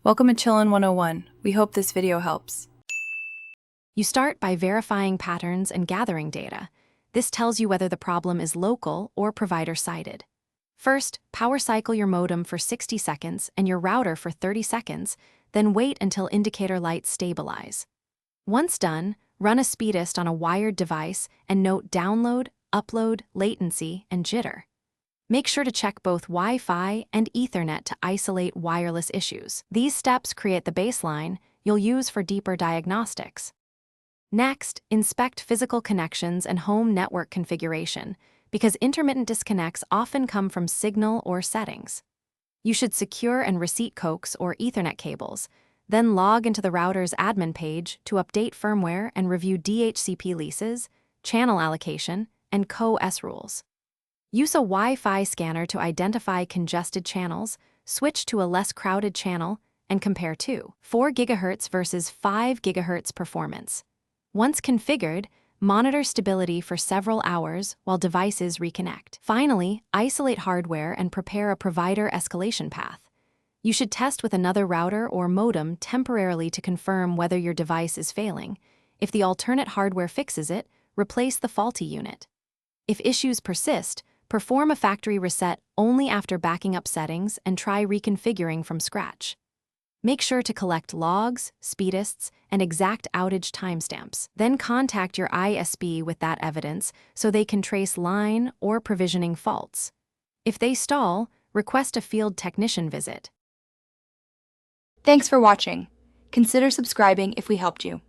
Welcome to Chillin' 101. We hope this video helps. You start by verifying patterns and gathering data. This tells you whether the problem is local or provider-sided. First, power cycle your modem for 60 seconds and your router for 30 seconds, then wait until indicator lights stabilize. Once done, run a speed test on a wired device and note download, upload, latency, and jitter. Make sure to check both Wi-Fi and Ethernet to isolate wireless issues. These steps create the baseline you'll use for deeper diagnostics. Next, inspect physical connections and home network configuration, because intermittent disconnects often come from signal or settings. You should secure and reset coax or Ethernet cables, then log into the router's admin page to update firmware and review DHCP leases, channel allocation, and co-S rules. Use a Wi-Fi scanner to identify congested channels, switch to a less crowded channel, and compare 4 GHz versus 5 GHz performance. Once configured, monitor stability for several hours while devices reconnect. Finally, isolate hardware and prepare a provider escalation path. You should test with another router or modem temporarily to confirm whether your device is failing. If the alternate hardware fixes it, replace the faulty unit. If issues persist, perform a factory reset only after backing up settings and try reconfiguring from scratch. Make sure to collect logs, speed tests, and exact outage timestamps. Then contact your ISP with that evidence so they can trace line or provisioning faults. If they stall, request a field technician visit. Thanks for watching. Consider subscribing if we helped you.